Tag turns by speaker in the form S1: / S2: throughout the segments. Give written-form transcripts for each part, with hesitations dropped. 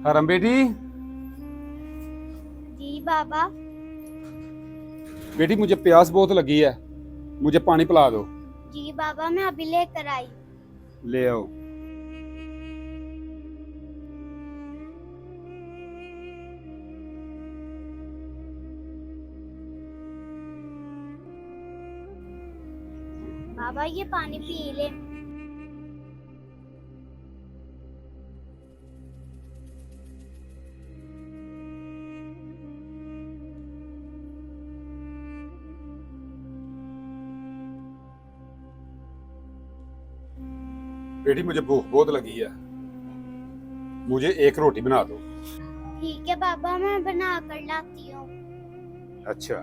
S1: हरम बेटी।
S2: जी बाबा।
S1: बेटी मुझे प्यास बहुत लगी है, मुझे पानी पिला दो।
S2: जी बाबा, मैं अभी लेकर आई।
S1: ले आओ।
S2: बाबा ये पानी पी ले।
S1: बेटी मुझे भूख बहुत लगी है, मुझे एक रोटी बना दो।
S2: ठीक है बाबा, मैं बना कर लाती हूँ।
S1: अच्छा।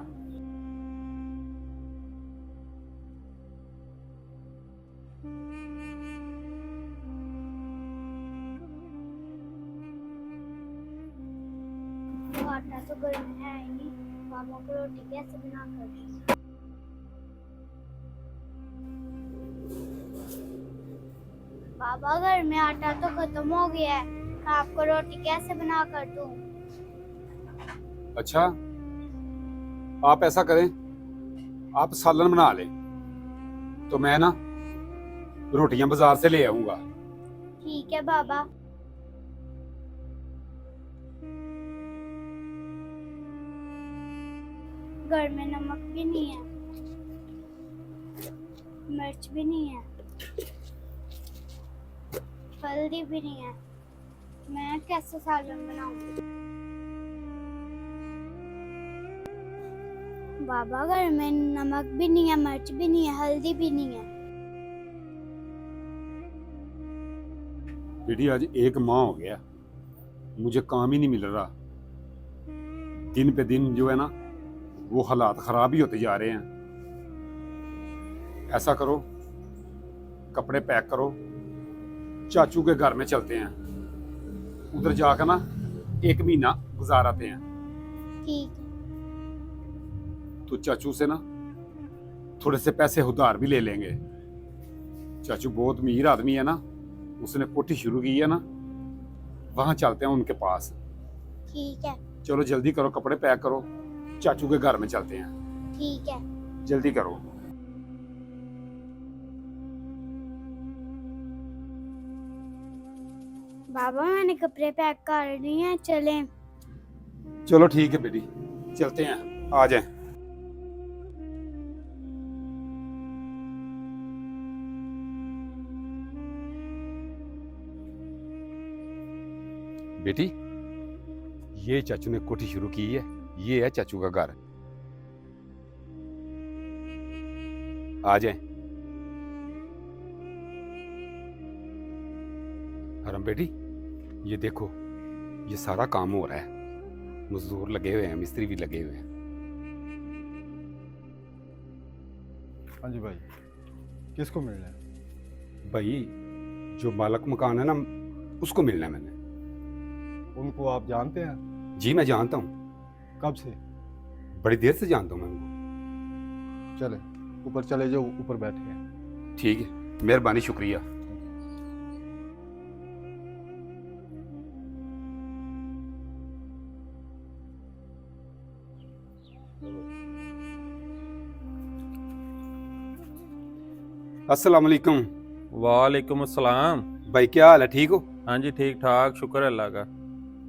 S2: तो आटा तो गर्म है ही नहीं, पापा को रोटी कैसे बना कर दूँ? बाबा घर में आटा तो खत्म हो गया है, मैं आपको रोटी कैसे बना कर दूँ?
S1: अच्छा, आप ऐसा करें, आप सालन बना लें, तो मैं ना रोटियां बाजार से ले आऊंगा।
S2: ठीक है बाबा। घर में नमक भी नहीं है, मिर्च भी नहीं है, हल्दी भी नहीं है, मैं कैसे सालन बनाऊं? बाबा घर में नमक भी नहीं है, मिर्च भी नहीं है, हल्दी भी नहीं है।
S1: बेटी आज एक माह हो गया, मुझे काम ही नहीं मिल रहा। दिन पे दिन जो है ना वो हालात खराब ही होते जा रहे हैं। ऐसा करो, कपड़े पैक करो, चाचू के घर में चलते हैं, उधर जाकर ना एक महीना गुजार आते हैं।
S2: ठीक है।
S1: तो चाचू से ना थोड़े से पैसे उधार भी ले लेंगे। चाचू बहुत अमीर आदमी है ना, उसने कोठी शुरू की है ना, वहां चलते हैं उनके पास।
S2: ठीक है।
S1: चलो जल्दी करो, कपड़े पैक करो, चाचू के घर में चलते हैं।
S2: ठीक है।
S1: जल्दी करो।
S2: बाबा मैंने कपड़े पैक कर लिए हैं, चलें?
S1: चलो ठीक है बेटी, चलते हैं, आ जाए। बेटी ये चाचू ने कोठी शुरू की है, ये है चाचू का घर। आ जाए। हरम बेटी ये देखो, ये सारा काम हो रहा है, मजदूर लगे हुए हैं, मिस्त्री भी लगे हुए हैं।
S3: हाँ जी भाई, किसको मिलना है?
S1: भाई जो मालक मकान है ना, उसको मिलना है मैंने।
S3: उनको आप जानते हैं?
S1: जी मैं जानता हूँ,
S3: कब से?
S1: बड़ी देर से जानता हूँ मैं उनको।
S3: चले ऊपर चले जाओ, ऊपर बैठे हैं।
S1: ठीक है, मेहरबानी, शुक्रिया। अस्सलाम वालेकुम।
S4: वालेकुम अस्सलाम।
S1: भाई क्या हाल है, ठीक हो?
S4: हाँ जी ठीक ठाक, शुक्र है अल्लाह का।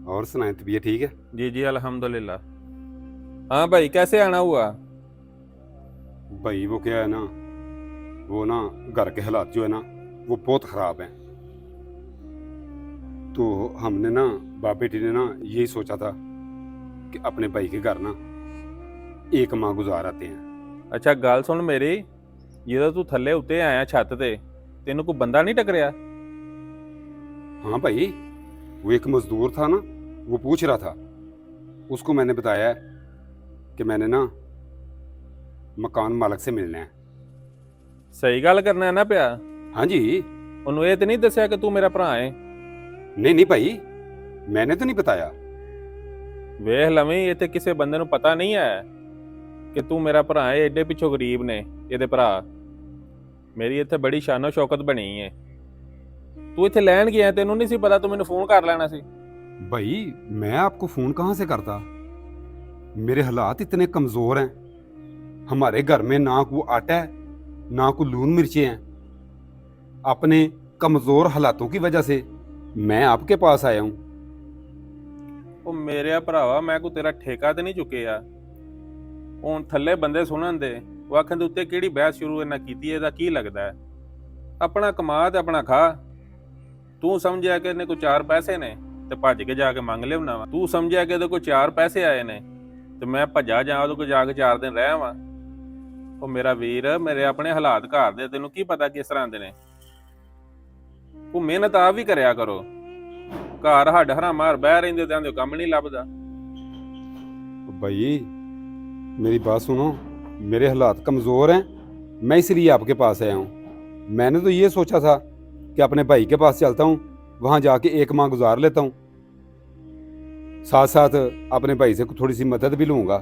S1: और सुनाए, तबीयत ठीक है?
S4: जी जी अल्हम्दुलिल्लाह। हाँ भाई कैसे आना हुआ?
S1: भाई वो क्या है ना, वो ना घर के हालात जो है ना वो बहुत ख़राब हैं। तो हमने ना बाप बेटी ने ना यही सोचा था कि अपने भाई के घर ना एक माह गुजार आते हैं।
S4: अच्छा गल सुन मेरी, ਜਦੋਂ तू थल्ले उत्ते आया छत ते, तेनों कोई बंदा नहीं टकरिया?
S1: हाँ भाई, वो एक मजदूर था ना, वो पूछ रहा था, उसको मैंने बताया कि मैंने ना मकान मालक से मिलना है।
S4: सही गल करना है ना पिया?
S1: हाँ जी।
S4: ਉਹਨੂੰ ਇਹ ਤੇ ਨਹੀਂ ਦੱਸਿਆ ਕਿ ਤੂੰ ਮੇਰਾ ਭਰਾ ਹੈ?
S1: नहीं नहीं भाई, मैंने तो नहीं बताया।
S4: ਵੇਖ ਲਵੀਂ, ਇਹ ਤੇ ਕਿਸੇ ਬੰਦੇ ਨੂੰ ਪਤਾ ਨਹੀਂ ਹੈ ਕਿ ਤੂੰ ਮੇਰਾ ਭਰਾ ਹੈ। ਏਡੇ ਪਿੱਛੋਂ ਗਰੀਬ ਨੇ ਇਹਦੇ ਭਰਾ, ਮੇਰੀ ਇੱਥੇ ਬੜੀ ਸ਼ਾਨੋ ਸ਼ੌਕਤ ਬਣੀ ਹੈ। ਤੂੰ ਇੱਥੇ ਲੈਣ ਗਿਆ, ਤੈਨੂੰ ਨਹੀਂ ਸੀ ਪਤਾ? ਤੂੰ ਮੈਨੂੰ ਫੋਨ ਕਰ ਲੈਣਾ ਸੀ।
S1: भाई मैं आपको फोन कहां से करता? मेरे हालात इतने कमजोर हैं, हमारे घर में ना कोई आटा है ना कोई लून मिर्चे हैं। अपने कमजोर हालातों की वजह से मैं आपके पास आया हूं।
S4: ਉਹ ਮੇਰੇ ਭਰਾਵਾ ਮੈਂ ਕੋ ਤੇਰਾ ਠੇਕਾ ਤੇ ਨਹੀਂ ਚੁੱਕਿਆ। ਹੁਣ ਥੱਲੇ ਬੰਦੇ ਸੁਣਨ ਦੇ ਉਹ ਆਖਣ ਦੇ ਉੱਤੇ ਕਿਹੜੀ ਬਹਿਸ ਸ਼ੁਰੂ ਇਹਨਾਂ ਕੀਤੀ ਇਹਦਾ ਕੀ ਲੱਗਦਾ ਹੈ? ਆਪਣਾ ਕਮਾ ਤੇ ਆਪਣਾ ਖਾ। ਤੂੰ ਸਮਝਿਆ ਕਿ ਇਹਨੇ ਕੋ 4 ਪੈਸੇ ਨੇ ਤੇ ਭੱਜ ਕੇ ਜਾ ਕੇ ਮੰਗ ਲਿਆਉਣਾ ਵਾ? ਤੂੰ ਸਮਝਿਆ ਕਿ ਇਹਦੇ ਕੋ 4 ਪੈਸੇ ਆਏ ਨੇ ਤੇ ਮੈਂ ਭੱਜਾ ਜਾ ਉਹਦੇ ਕੋ ਜਾ ਕੇ 4 ਦਿਨ ਰਹਿ ਆਵਾਂ? ਉਹ ਮੇਰਾ ਵੀਰ, ਮੇਰੇ ਆਪਣੇ ਹਾਲਾਤ ਘਰ ਦੇ ਤੈਨੂੰ ਕੀ ਪਤਾ ਕਿਸ ਤਰ੍ਹਾਂ ਦੇ ਨੇ। ਉਹ ਮਿਹਨਤ ਆਪ ਵੀ ਕਰਿਆ ਕਰੋ। ਘਰ ਹੱਡ ਹਰਾਮਾਰ ਬਹਿ ਰਹਿੰਦੇ ਤੇ ਆਂਦੇ ਕੰਮ ਨਹੀਂ ਲੱਭਦਾ।
S1: भाई मेरी बात सुनो, मेरे हालात कमज़ोर हैं, मैं इसलिए आपके पास आया हूँ। मैंने तो ये सोचा था कि अपने भाई के पास चलता हूँ, वहाँ जाके एक माह गुजार लेता हूँ, साथ साथ अपने भाई से थोड़ी सी मदद भी लूँगा,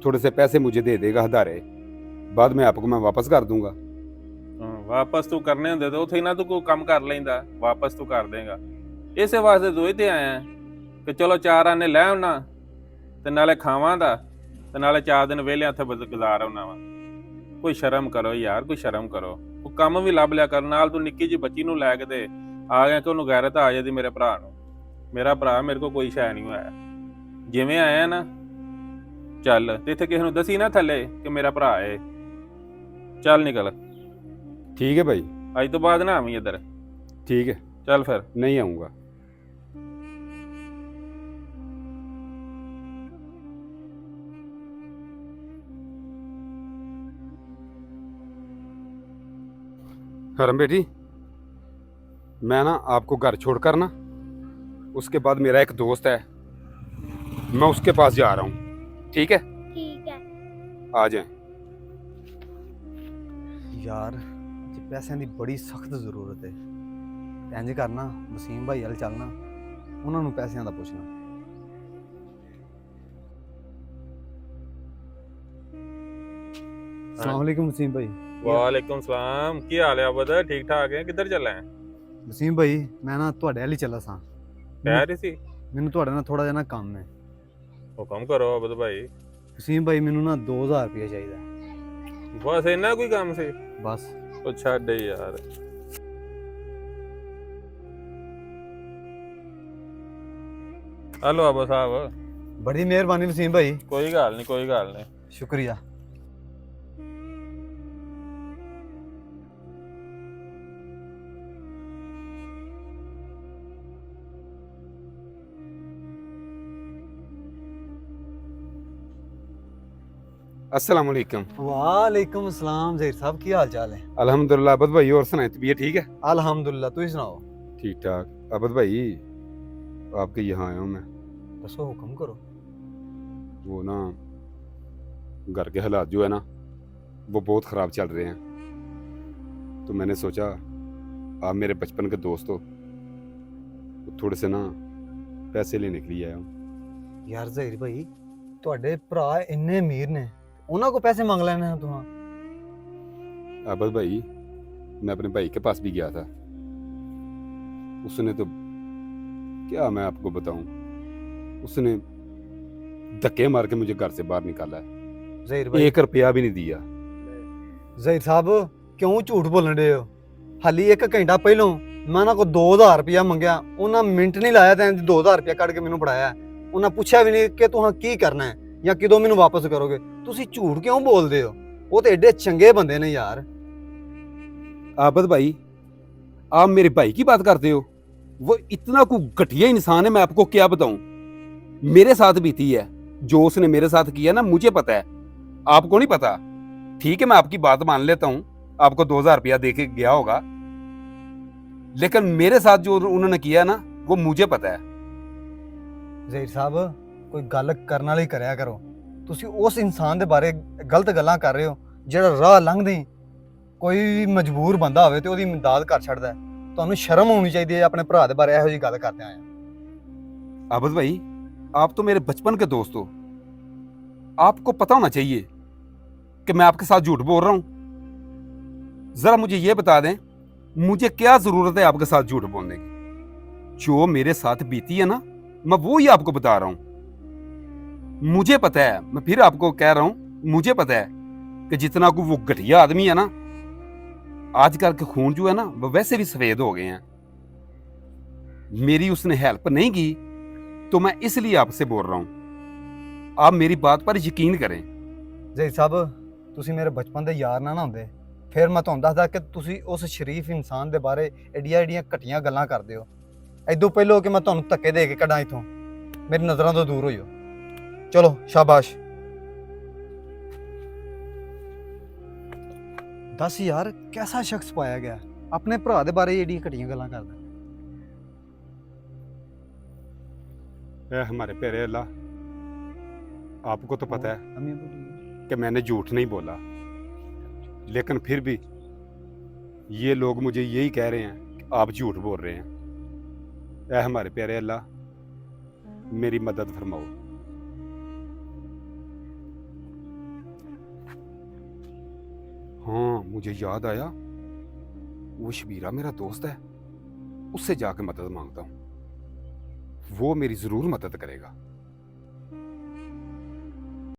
S1: थोड़े से पैसे मुझे दे देगा हदारे, बाद में आपको मैं वापस कर दूँगा।
S4: ਵਾਪਸ ਤੂੰ ਕਰਨੇ ਹੁੰਦੇ ਤੇ ਉੱਥੇ ਹੀ ਨਾ ਤੂੰ ਕੋਈ ਕੰਮ ਕਰ ਲੈਂਦਾ, ਵਾਪਸ ਤੂੰ ਕਰ ਦੇਗਾ। ਇਸੇ ਵਾਸਤੇ ਤੂੰ ਇੱਥੇ ਆਇਆ ਕਿ ਚਲੋ 4 ਆਨੇ ਲੈ ਆਉਣਾ ਤੇ ਨਾਲੇ ਖਾਵਾਂ ਦਾ ਤੇ ਨਾਲੇ 4 ਦਿਨ ਵਿਹਲੇ ਉੱਥੇ ਗੁਜ਼ਾਰ ਆਉਣਾ ਵਾ। ਕੋਈ ਸ਼ਰਮ ਕਰੋ ਯਾਰ, ਕੋਈ ਸ਼ਰਮ ਕਰੋ। ਕੋਈ ਕੰਮ ਵੀ ਲੱਭ ਲਿਆ ਕਰ। ਨਾਲ ਤੂੰ ਨਿੱਕੀ ਜਿਹੀ ਬੱਚੀ ਨੂੰ ਲੈ ਕੇ ਤੇ ਆ ਗਿਆ ਕਿ ਉਹਨੂੰ ਗੈਰਤ ਆ ਜਾਂਦੀ ਮੇਰੇ ਭਰਾ ਨੂੰ। ਮੇਰਾ ਭਰਾ ਮੇਰੇ ਕੋਲ ਕੋਈ ਸ਼ੈ ਨਹੀਂ ਹੋਇਆ। ਜਿਵੇਂ ਆਇਆ ਨਾ ਚੱਲ, ਤੇ ਇੱਥੇ ਕਿਸੇ ਨੂੰ ਦਸੀ ਨਾ ਥੱਲੇ ਕਿ ਮੇਰਾ ਭਰਾ ਏ। ਚੱਲ ਨਿਕਲ।
S1: ठीक है भाई,
S4: ਅੱਜ ਤੋਂ ਬਾਅਦ ਨਾ ਆਵੀਂ ਇੱਧਰ।
S1: ठीक है,
S4: ਚੱਲ ਫਿਰ।
S1: नहीं आऊँगा। करम बेटी, मैं ना आपको घर छोड़कर ना, उसके बाद मेरा एक दोस्त है, मैं उसके पास जा रहा हूँ। ठीक है,
S2: ठीक है।
S1: आ जाएं।
S3: यार जे पैसों की बड़ी सख्त जरूरत है, इंज करना वसीम भाई वाल चलना, उन्होंने पैसों का पुछना। अस्सलाम वालेकुम वसीम भाई।
S4: ਵਾਲੇਕੁਮ ਸਲਾਮ। ਕੀ ਹਾਲ ਹੈ ਅਬਦ? ਠੀਕ ਠਾਕ ਹੈ? ਕਿੱਧਰ ਚੱਲਾ ਹੈ?
S3: वसीम भाई मैं ना ਤੁਹਾਡੇ ਵਾਲ ਹੀ ਚੱਲਾ ਸਾਂ।
S4: ਕਹਿ ਰਹੀ ਸੀ
S3: ਮੈਨੂੰ ਤੁਹਾਡੇ ਨਾਲ ਥੋੜਾ ਜਿਹਾ ਨਾ ਕੰਮ ਹੈ।
S4: ਹੁਕਮ ਕਰੋ ਅਬਦ ਭਾਈ।
S3: ਵਸੀਮ ਭਾਈ ਮੈਨੂੰ ਨਾ 2000 ਰੁਪਏ ਚਾਹੀਦਾ।
S4: ਬਸ ਇੰਨਾ ਕੋਈ ਕੰਮ ਸੀ?
S3: ਬਸ
S4: ਉਹ ਛੱਡ ਯਾਰ। ਹਲੋ ਅਬਦ ਸਾਹਿਬ।
S3: ਬੜੀ ਮਿਹਰਬਾਨੀ ਵਸੀਮ ਭਾਈ।
S4: ਕੋਈ ਗੱਲ ਨਹੀਂ, ਕੋਈ ਗੱਲ ਨਹੀਂ।
S3: ਸ਼ੁਕਰੀਆ।
S1: अस्सलाम वालेकुम।
S3: वालेकुम अस्सलाम ज़हीर साहब, की हाल चाल है?
S1: अल्हम्दुलिल्लाह। अबद भाई और सुनाए, तबीयत ठीक है?
S3: अल्हम्दुलिल्लाह, तुम सुनाओ।
S1: ठीक ठाक। अबद भाई आपके यहाँ आया हूँ मैं।
S3: दसो हुक्म करो।
S1: वो ना घर के हालात जो है ना वो बहुत ख़राब चल रहे हैं, तो मैंने सोचा आप मेरे बचपन के दोस्त हो, तो थोड़े से ना पैसे लेने के लिए आया हूँ।
S3: यार ज़हीर भाई ਤੁਹਾਡੇ ਭਰਾ ਇੰਨੇ ਅਮੀਰ ਨੇ, ਉਹਨਾਂ ਕੋ ਪੈਸੇ ਮੰਗ ਲੈਣੇ हैं तुहां?
S1: अबद भाई मैं अपने भाई के पास भी गया था, उसने तो क्या मैं आपको बताऊं, उसने धक्के मार के मुझे घर से बाहर निकाला है।
S3: ज़हीर भाई
S1: 1 रुपया भी नहीं दिया।
S3: ज़हीर साहब क्यों झूठ बोलन डे हो? हाली 1 घंटा ਪਹਿਲੋਂ ਮੈਂ ਉਹਨਾਂ ਕੋ 2000 ਰੁਪਇਆ ਮੰਗਿਆ, ਉਹਨਾਂ ਮਿੰਟ ਨਹੀਂ ਲਾਇਆ ਤੇ 2000 ਰੁਪਇਆ ਕੱਢ ਕੇ ਮੈਨੂੰ ਫੜਾਇਆ। ਉਹਨਾਂ ਪੁੱਛਿਆ ਵੀ ਨਹੀਂ ਕਿ ਤੁਸੀਂ ਕੀ ਕਰਨਾ ਹੈ ਜਾਂ ਕਦੋਂ ਮੈਨੂੰ ਵਾਪਸ ਕਰੋਗੇ। ਤੁਸੀਂ ਝੂਠ ਕਿਉਂ ਬੋਲਦੇ ਹੋ? ਉਹ ਤੇ ਐਡੇ ਚੰਗੇ ਬੰਦੇ ਨੇ यार।
S1: आबद भाई आप मेरे भाई की बात करते हो? वो इतना को घटिया इंसान है, मैं आपको क्या बताऊं। मेरे साथ बीती है जो उसने मेरे साथ किया ना, मुझे पता है, आपको नहीं पता। ठीक है, मैं आपकी बात मान लेता हूं, आपको 2000 रुपया दे के गया होगा, लेकिन मेरे साथ जो उन्होंने किया ना वो मुझे पता है।
S3: ज़हीर साहब ਕੋਈ ਗੱਲ ਕਰਨ ਵਾਲੀ ਕਰਿਆ ਕਰੋ। ਤੁਸੀਂ ਉਸ ਇਨਸਾਨ ਦੇ ਬਾਰੇ ਗਲਤ ਗੱਲਾਂ ਕਰ ਰਹੇ ਹੋ ਜਿਹੜਾ ਰਾਹ ਲੰਘਦੇ ਕੋਈ ਵੀ ਮਜਬੂਰ ਬੰਦਾ ਹੋਵੇ ਤੇ ਉਹਦੀ ਮਦਦ ਕਰ ਛੱਡਦਾ ਹੈ। ਤੁਹਾਨੂੰ ਸ਼ਰਮ ਹੋਣੀ ਚਾਹੀਦੀ ਹੈ ਆਪਣੇ ਭਰਾ ਦੇ ਬਾਰੇ ਇਹੋ ਜਿਹੀ ਗੱਲ ਕਰਦੇ ਆਏ।
S1: आबद भाई आप तो मेरे बचपन के दोस्त हो, आपको पता होना चाहिए कि मैं आपके साथ झूठ बोल रहा हूं। जरा मुझे ये बता दें, मुझे क्या जरूरत है आपके साथ झूठ बोलने की? जो मेरे साथ बीती है ना मैं वो ही आपको बता रहा हूं। मुझे पता है, मैं फिर आपको कह रहा हूं, मुझे पता है कि जितना को वो घटिया आदमी है ना, आजकल के खून जो है ना वो वैसे भी सफेद हो गए हैं। मेरी उसने हेल्प नहीं की तो मैं इसलिए आपसे बोल रहा हूं, आप मेरी बात पर यकीन करें।
S3: ਜ਼ਹੀਰ ਸਾਹਿਬ ਤੁਸੀਂ ਮੇਰੇ ਬਚਪਨ ਦੇ ਯਾਰ ਨਾ ਹੁੰਦੇ ਫਿਰ ਮੈਂ ਤੁਹਾਨੂੰ ਦੱਸਦਾ ਕਿ ਤੁਸੀਂ ਉਸ ਸ਼ਰੀਫ ਇਨਸਾਨ ਦੇ ਬਾਰੇ ਏਡੀਆਂ ਏਡੀਆਂ ਘਟੀਆਂ ਗੱਲਾਂ ਕਰਦੇ ਹੋ। ਐਦੋਂ ਪਹਿਲਾਂ ਕਿ ਮੈਂ ਤੁਹਾਨੂੰ ਧੱਕੇ ਦੇ ਕੇ ਕੱਢਾਂ ਇਥੋਂ, ਮੇਰੀ ਨਜ਼ਰਾਂ ਤੋਂ ਦੂਰ ਹੋ ਜਾਓ। ਚਲੋ ਸ਼ਾਬਾਸ਼। ਦੱਸ ਯਾਰ ਕੈਸਾ ਸ਼ਖਸ ਪਾਇਆ ਗਿਆ ਆਪਣੇ ਭਰਾ ਦੇ ਬਾਰੇ ਏਡੀਆਂ ਘਟੀਆਂ ਗੱਲਾਂ ਕਰਦਾ।
S1: ए हमारे प्यारे अल्लाह, आपको तो पता है
S3: अम्मी बोली
S1: कि मैंने झूठ नहीं बोला, लेकिन फिर भी ये लोग मुझे यही कह रहे हैं कि आप झूठ बोल रहे हैं। ऐ हमारे प्यारे अल्लाह, मेरी मदद फरमाओ। हाँ, मुझे याद आया, वो शबीरा मेरा दोस्त है, उससे जाके मदद मांगता हूँ, वो मेरी जरूर मदद करेगा।